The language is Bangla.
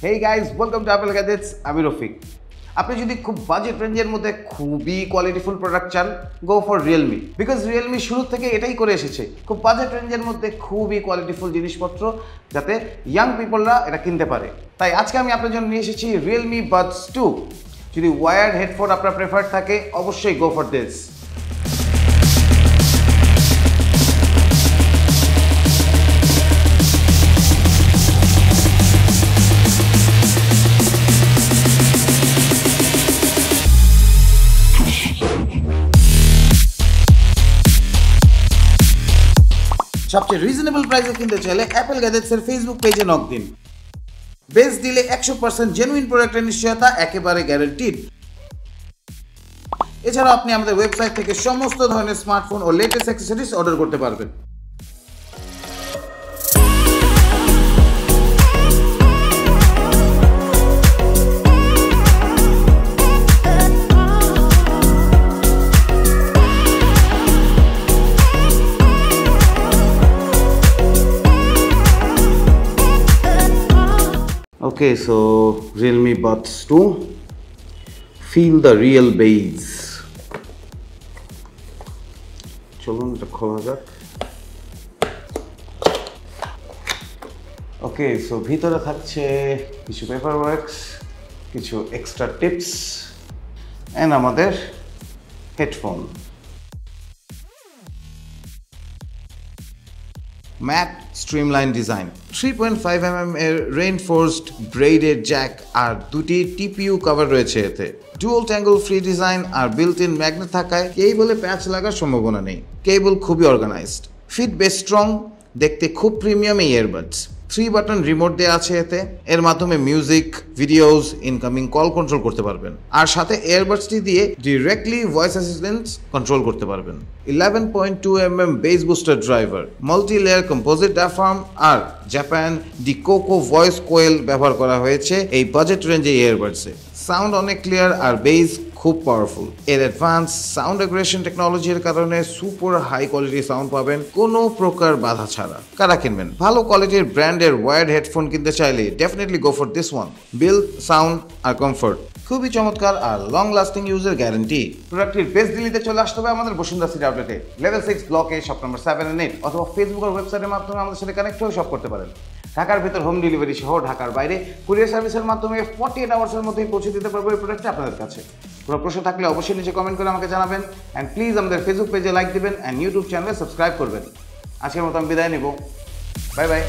Hey guys, welcome to Apple Gadgets. আমি রফিক। আপনি যদি খুব বাজেট রেঞ্জের মধ্যে খুবই কোয়ালিটিফুল প্রোডাক্ট চান, go for Realme because Realme শুরু থেকে এটাই করে এসেছে, খুব বাজেট রেঞ্জের মধ্যে খুবই কোয়ালিটিফুল জিনিসপত্র যাতে ইয়াং পিপলরা এটা কিনতে পারে। তাই আজকে আমি আপনার জন্য নিয়ে এসেছি Realme Buds 2। যদি ওয়্যার্ড হেডফোন আপনার প্রেফার্ড থাকে, অবশ্যই গো ফর দিস। সবচেয়ে রিজনেবল প্রাইসে কিনতে চাইলে অ্যাপল গ্যাজেটসের ফেসবুক পেজে নক দিন। বেস্ট ডিলে 100% জেনুইন প্রোডাক্টের নিশ্চয়তা একেবারে গ্যারান্টিড। এছাড়া আপনি আমাদের ওয়েবসাইট থেকে সমস্ত ধরনের স্মার্টফোন ও লেটেস্ট অ্যাক্সেসরিজ অর্ডার করতে পারবেন। Okay, so Realme Buds 2, feel the real bass. চলুন এটা খোলা যাক। ওকে, সো ভিতরে থাকছে কিছু পেপার ওয়ার্কস, কিছু এক্সট্রা টিপস এন্ড আমাদের headphone. Matte streamline design, 3.5mm এর রেইনফোর্সড ব্রেডেড জ্যাক আর দুটি টিপিইউ কভার রয়েছে এতে। ডুয়াল ট্যাঙ্গল ফ্রি ডিজাইন আর বিল্ট ইন ম্যাগনেট থাকায় কেবলে প্যাচ লাগার সম্ভাবনা নেই। কেবল খুবই অর্গানাইজড, ফিট বেশ স্ট্রং, দেখতে খুব প্রিমিয়াম এই ইয়ারবাডস। 3 বাটন রিমোট দেওয়া আছে এতে, এর মাধ্যমে music, videos, incoming call control করতে পারবেন। আর সাথে ইয়ারবাডসটি দিয়ে ডিরেক্টলি ভয়েস অ্যাসিস্ট্যান্ট কন্ট্রোল করতে পারবেন। 11.2mm bass booster driver, multi layer composite diaphragm আর জাপান ডি কোকো ভয়েস কোয়েল ব্যবহার করা হয়েছে এই বাজেট রেঞ্জে ইয়ারবাডসে। সাউন্ড অনেক ক্লিয়ার আর বেস খুব পাওয়ারফুল। এর অ্যাডভান্স সাউন্ড অ্যাগ্রেশন টেকনোলজির কারণে সুপার হাই কোয়ালিটি সাউন্ড পাবেন কোনো প্রকার বাধা ছাড়া। কারা কিনবেন? ভালো কোয়ালিটির ব্র্যান্ডের ওয়্যার্ড হেডফোন কিনতে চাইলে definitely go for this one. Build, sound আর কমফোর্ট খুবই চমৎকার আর লং লাস্টিং ইউজের গ্যারান্টি। প্রোডাক্টটির বেস্ট ডিলিতে চলে আসতে হবে আমাদের বসুন্ধরা সিটি আউটলেটে, লেভেল 6 ব্লকে, শপ নম্বর 7 and 8, অথবা ফেসবুক আর ওয়েবসাইটের মাধ্যমে আমাদের সাথে কানেক্ট হয়ে শপ করতে পারেন। ঢাকার ভিতর হোম ডেলিভারি সহ ঢাকার বাইরে কুরিয়ার সার্ভিসের মাধ্যমে 48 আওয়ার্সের মধ্যেই পৌঁছে দিতে পারবো এই প্রোডাক্টটা আপনাদের কাছে। কোনো প্রশ্ন থাকলে অবশ্যই নিচে কমেন্ট করে আমাকে জানাবেন অ্যান্ড প্লিজ আমাদের ফেসবুক পেজে লাইক দিবেন অ্যান্ড ইউটিউব চ্যানেলে সাবস্ক্রাইব করবেন। আজকের মতো আমি বিদায় নিব, বাই বাই।